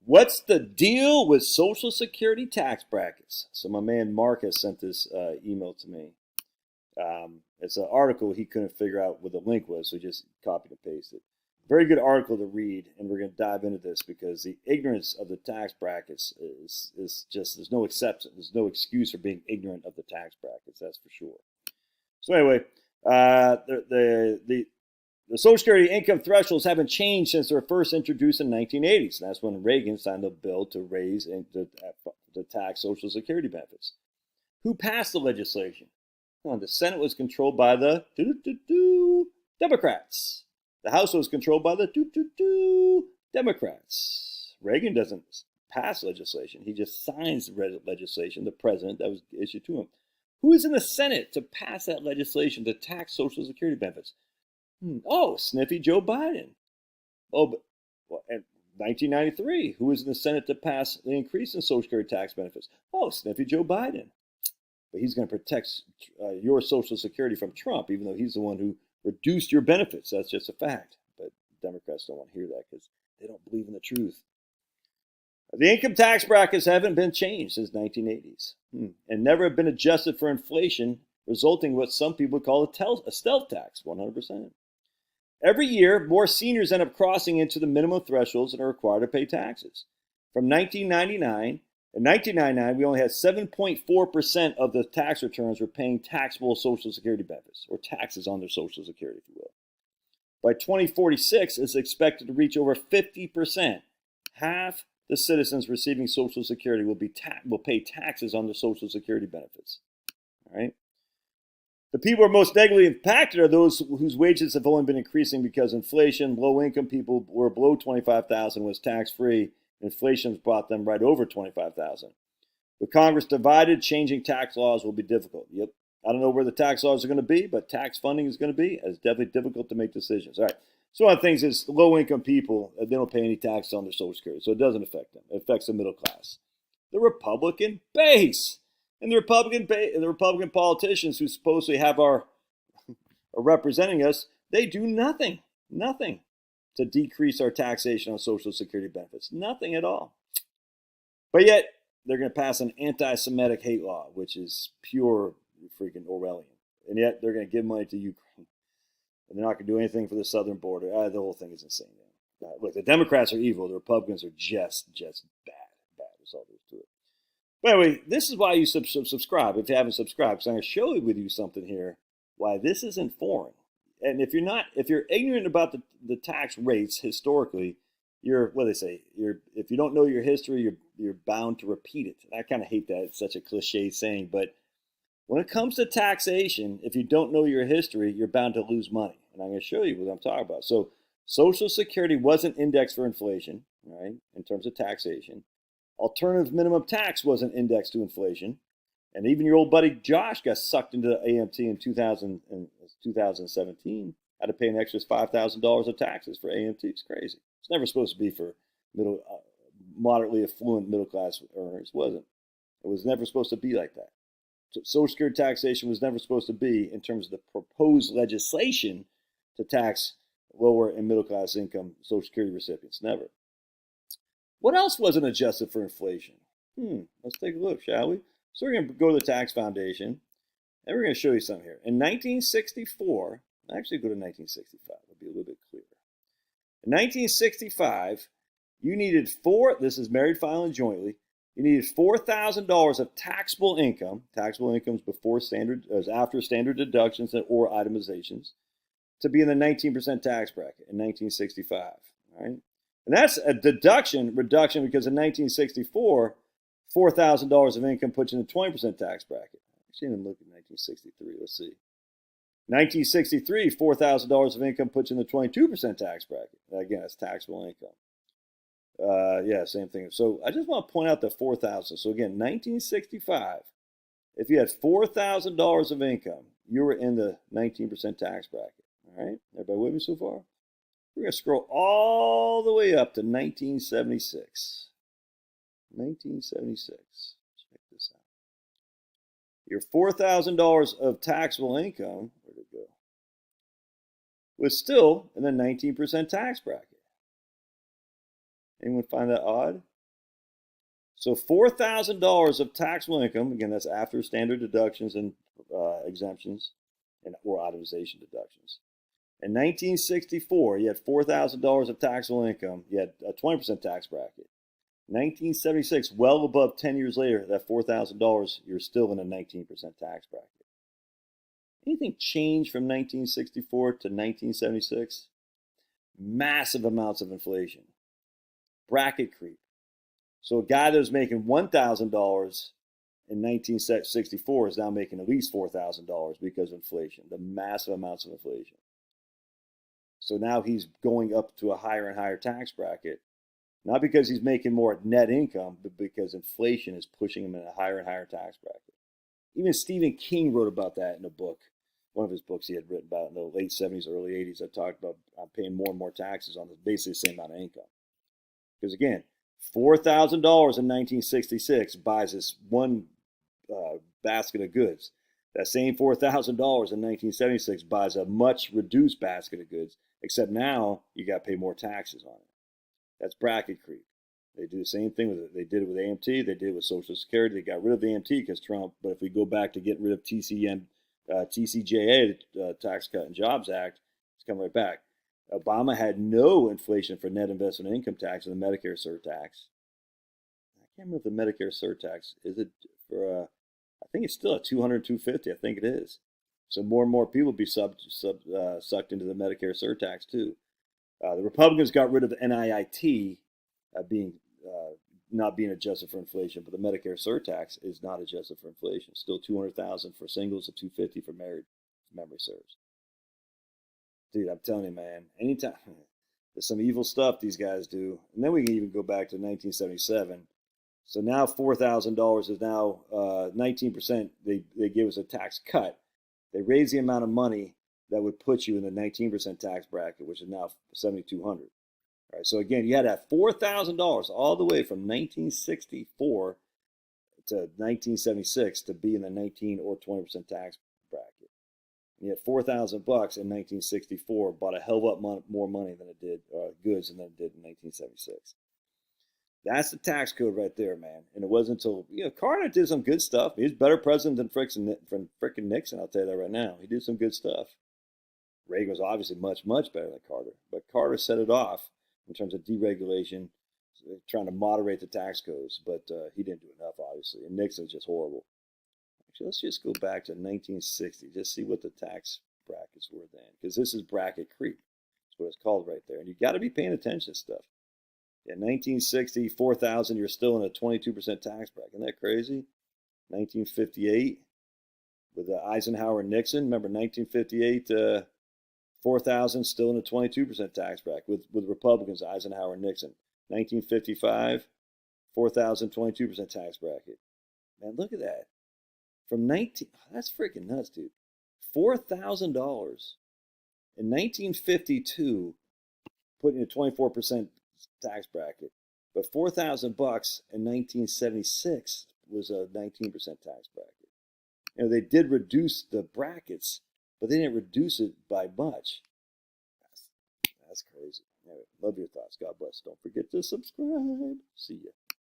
What's the deal with Social Security tax brackets? So my man Mark has sent this email to me. It's an article he couldn't figure out what the link was, so he just copied and pasted. Very good article to read, and we're going to dive into this because the ignorance of the tax brackets is just, there's no exception, there's no excuse for being ignorant of the tax brackets, that's for sure. So anyway, the Social Security income thresholds haven't changed since they were first introduced in the 1980s. And that's when Reagan signed a bill to raise the tax Social Security benefits. Who passed the legislation? Well, the Senate was controlled by the Democrats. The House was controlled by the Democrats. Reagan doesn't pass legislation. He just signs the legislation, the president, that was issued to him. Who is in the Senate to pass that legislation to tax Social Security benefits? Oh, Sniffy Joe Biden. Oh, but in 1993, who was in the Senate to pass the increase in Social Security tax benefits? Oh, Sniffy Joe Biden. But he's going to protect your Social Security from Trump, even though he's the one who reduced your benefits. That's just a fact. But Democrats don't want to hear that because they don't believe in the truth. The income tax brackets haven't been changed since 1980s and never have been adjusted for inflation, resulting in what some people call a stealth tax, 100%. Every year, more seniors end up crossing into the minimum thresholds and are required to pay taxes. From 1999, in 1999, we only had 7.4% of the tax returns were paying taxable Social Security benefits, or taxes on their Social Security, if you will. By 2046, it's expected to reach over 50%. Half the citizens receiving Social Security will pay taxes on their Social Security benefits. All right. The people who are most negatively impacted are those whose wages have only been increasing because inflation. Low-income people were below $25,000 was tax-free. Inflation has brought them right over $25,000. With Congress divided, changing tax laws will be difficult. Yep. I don't know where the tax laws are going to be, but tax funding is going to be. It's definitely difficult to make decisions. All right. So one of the things is low-income people, they don't pay any taxes on their Social Security, so it doesn't affect them. It affects the middle class. The Republican base. And the Republican politicians who supposedly are representing us, they do nothing to decrease our taxation on Social Security benefits. Nothing at all. But yet, they're going to pass an anti-Semitic hate law, which is pure freaking Orwellian. And yet, they're going to give money to Ukraine. And they're not going to do anything for the southern border. The whole thing is insane. Look, the Democrats are evil. The Republicans are just bad. That's all there is to it. But anyway, this is why you subscribe if you haven't subscribed. So I'm going to show with you something here why this isn't foreign. And if you're ignorant about the tax rates historically, if you don't know your history, you're bound to repeat it. I kind of hate that. It's such a cliche saying, but when it comes to taxation, if you don't know your history, you're bound to lose money. And I'm going to show you what I'm talking about. So Social Security wasn't indexed for inflation, right, in terms of taxation. Alternative minimum tax wasn't indexed to inflation. And even your old buddy Josh got sucked into the AMT in 2017. Had to pay an extra $5,000 of taxes for AMT. It's crazy. It's never supposed to be for moderately affluent middle class earners. It wasn't. It was never supposed to be like that. So Social Security taxation was never supposed to be in terms of the proposed legislation to tax lower and middle class income Social Security recipients. Never. What else wasn't adjusted for inflation? Let's take a look, shall we? So we're going to go to the Tax Foundation, and we're going to show you something here. In 1964, actually go to 1965. It'll be a little bit clearer. In 1965, you needed this is married filing jointly, you needed $4,000 of taxable income. Taxable income is after standard deductions or itemizations to be in the 19% tax bracket in 1965. All right? And that's a reduction because in 1964, $4,000 of income puts you in the 20% tax bracket. Actually, I'm looking at 1963. Let's see. 1963, $4,000 of income puts you in the 22% tax bracket. Again, that's taxable income. Same thing. So I just want to point out the 4,000. So again, 1965, if you had $4,000 of income, you were in the 19% tax bracket. All right? Everybody with me so far? We're going to scroll all the way up to 1976. 1976. Check this out. Your $4,000 of taxable income, where'd it go? Was still in the 19% tax bracket. Anyone find that odd? So $4,000 of taxable income, again, that's after standard deductions and exemptions or itemization deductions. In 1964, you had $4,000 of taxable income. You had a 20% tax bracket. 1976, well above 10 years later, that $4,000, you're still in a 19% tax bracket. Anything changed from 1964 to 1976? Massive amounts of inflation. Bracket creep. So a guy that was making $1,000 in 1964 is now making at least $4,000 because of inflation, the massive amounts of inflation. So now he's going up to a higher and higher tax bracket, not because he's making more net income, but because inflation is pushing him in a higher and higher tax bracket. Even Stephen King wrote about that in a book, one of his books he had written about in the late 70s, early 80s. I talked about paying more and more taxes on basically the same amount of income. Because again, $4,000 in 1966 buys this one basket of goods. That same $4,000 in 1976 buys a much reduced basket of goods, except now you got to pay more taxes on it. That's bracket creep. They do the same thing with it. They did it with AMT. They did it with Social Security. They got rid of the AMT because Trump. But if we go back to getting rid of TCJA, the Tax Cut and Jobs Act, it's coming right back. Obama had no inflation for net investment income tax and the Medicare surtax. I can't remember if the Medicare surtax is it for. I think it's still at 200, 250. I think it is. So more and more people be sucked into the Medicare surtax too. The Republicans got rid of the NIIT not being adjusted for inflation, but the Medicare surtax is not adjusted for inflation. Still $200,000 for singles and $250 for married, if memory serves. Dude, I'm telling you, man, anytime there's some evil stuff these guys do. And then we can even go back to 1977. So now $4,000 is now 19%. They give us a tax cut. They raise the amount of money that would put you in the 19% tax bracket, which is now $7,200. All right, so again, you had that $4,000 all the way from 1964 to 1976 to be in the 19 or 20% tax bracket. And you had $4,000 in 1964, bought a hell of a lot more money than it did goods than it did in 1976. That's the tax code right there, man. And it wasn't until Carter did some good stuff. He's a better president than frickin' Nixon. I'll tell you that right now. He did some good stuff. Reagan was obviously much, much better than Carter, but Carter set it off in terms of deregulation, trying to moderate the tax codes, but he didn't do enough, obviously. And Nixon was just horrible. Actually, let's just go back to 1960, just see what the tax brackets were then, because this is bracket creep. That's what it's called right there. And you got to be paying attention to stuff. Yeah, 1960, 4,000, you're still in a 22% tax bracket. Isn't that crazy? 1958, with Eisenhower and Nixon. Remember, 1958, 4,000, still in a 22% tax bracket with Republicans, Eisenhower and Nixon. 1955, 4,000, 22% tax bracket. Man, look at that. From that's freaking nuts, dude. $4,000 in 1952, putting a 24% tax bracket, but $4,000 in 1976 was a 19% tax bracket. They did reduce the brackets, but they didn't reduce it by much. That's crazy. Anyway, love your thoughts. God bless. Don't forget to subscribe. See ya.